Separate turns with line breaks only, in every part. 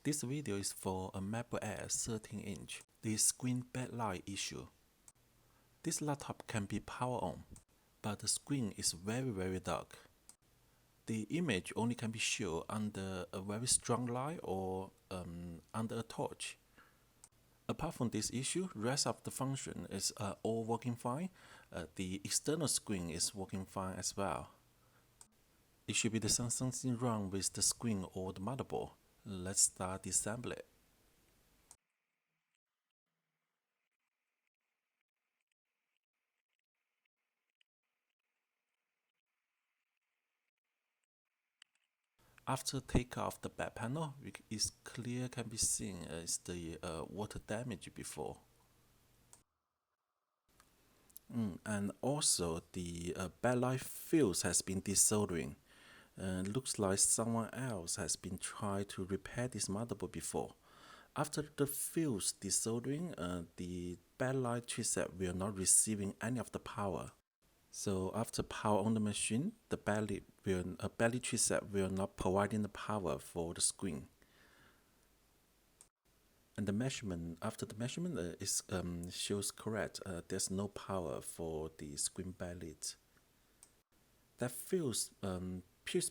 This video is for a MacBook Air 13-inch, the screen backlight issue. This laptop can be power on, but the screen is very dark. The image only can be shown under a very strong light or under a torch. Apart from this issue, rest of the function is all working fine. The external screen is working fine as well. It should be something wrong with the screen or the motherboard. Let's start disassembly. After take off the back panel, it's clear can be seen as the water damage before. And also the backlight fuse has been desoldering. Looks like someone else has been trying to repair this motherboard before. After the fuse desoldering, the backlight chipset will not receiving any of the power. So after power on the machine, the backlight chipset will not providing the power for the screen. And the measurement, after the measurement shows correct, there's no power for the screen backlight. That fuse,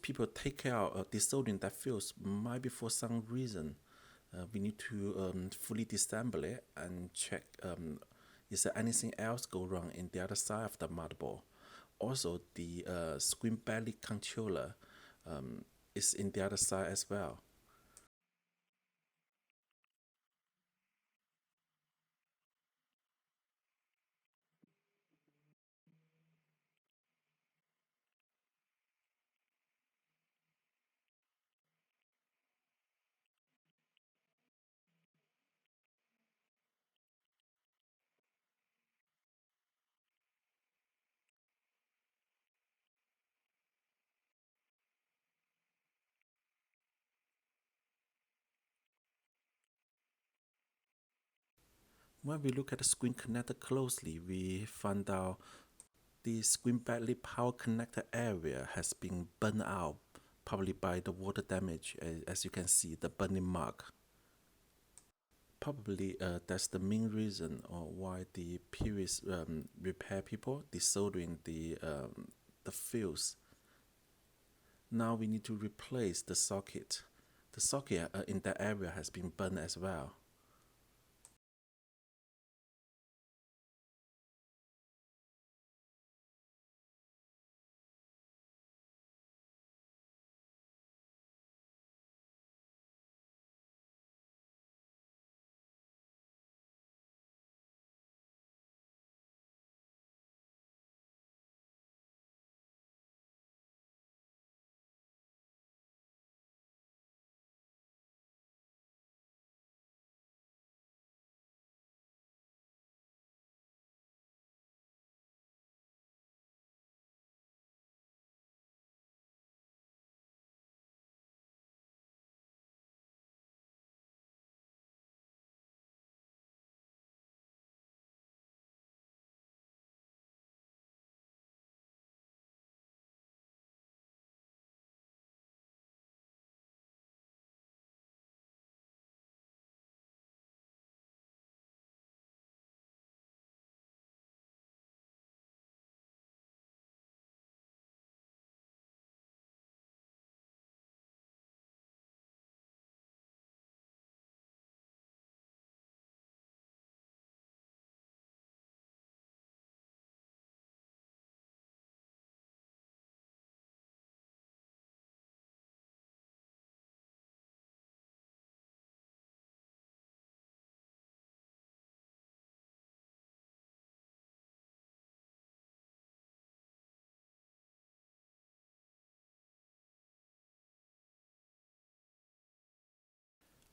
people take care of desoldering that fuse might be for some reason. We need to fully disassemble it and check is there anything else go wrong in the other side of the motherboard. Also, the screen backlight controller is in the other side as well. When we look at the screen connector closely, we find out the screen backlight power connector area has been burned out, probably by the water damage, as you can see the burning mark. Probably that's the main reason or why the previous repair people desoldering the fuse. Now we need to replace the socket. The socket in that area has been burned as well.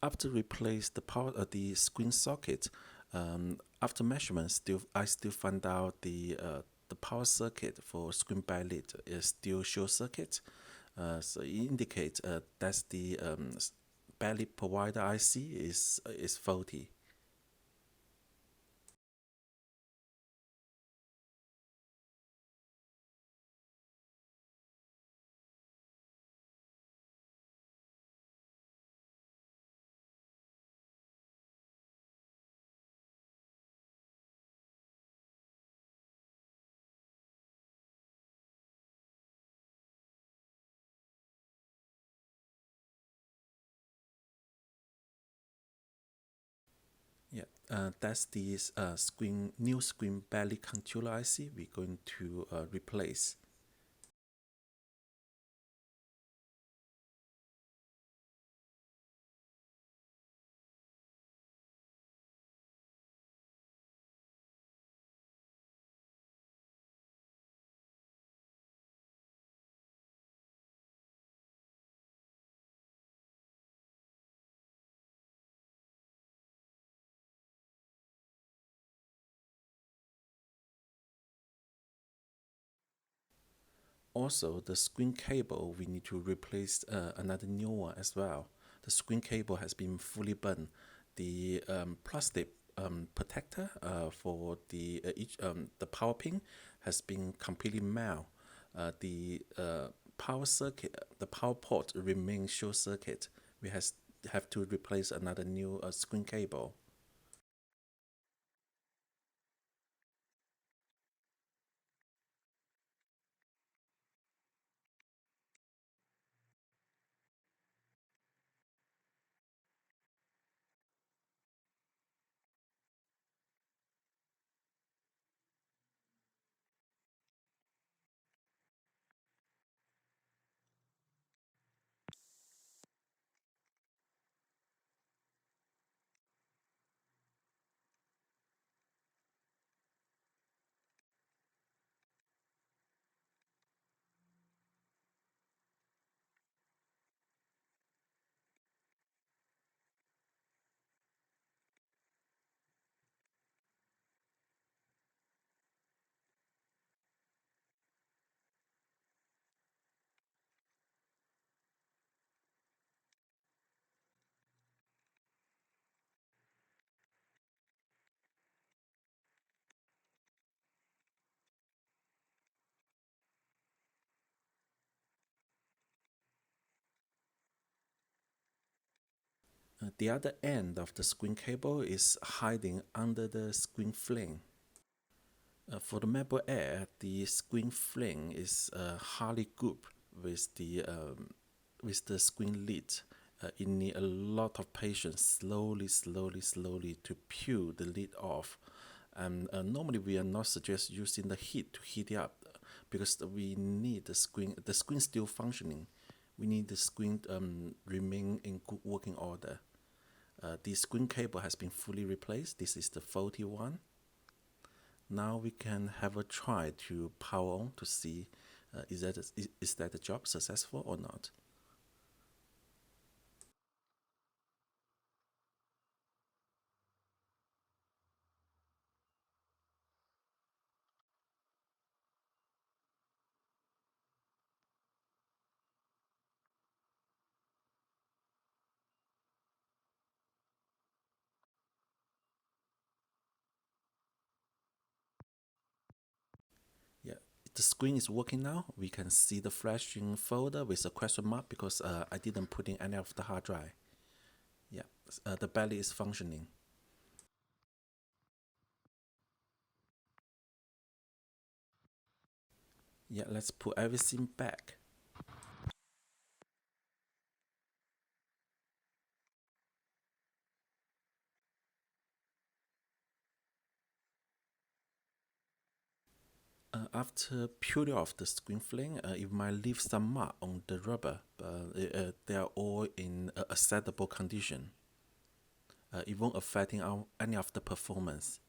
After replace the power the screen socket, after measurement, I still find out the power circuit for screen backlight is still short circuit. So it indicates that's the backlight provider IC is faulty. That's the new screen belly controller IC we're going to replace. Also, the screen cable, we need to replace another new one as well. The screen cable has been fully burned. The plastic protector for the power pin has been completely melt. The power circuit, the power port remains short circuit. We have to replace another new screen cable. The other end of the screen cable is hiding under the screen flame. For the MacBook Air, the screen flame is hardly grouped with the screen lid. It needs a lot of patience, slowly to peel the lid off. And normally we are not suggest using the heat to heat it up because we need the screen still functioning. We need the screen remain in good working order. The screen cable has been fully replaced. This is the faulty one. Now we can have a try to power on to see is that the job successful or not. Yeah, the screen is working now. We can see the flashing folder with a question mark because I didn't put in any of the hard drive. Yeah, the belly is functioning. Yeah, let's put everything back. After peeling off the screen flame, it might leave some mark on the rubber, but they are all in acceptable condition. It won't affect any of the performance.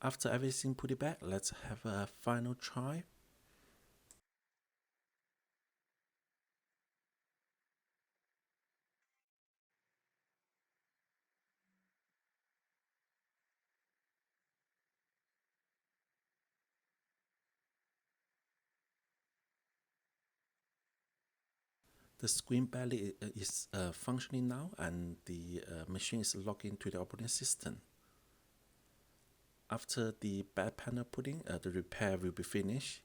After everything put it back, let's have a final try. The screen belly is functioning now and the machine is logged into the operating system. After the back panel putting, the repair will be finished.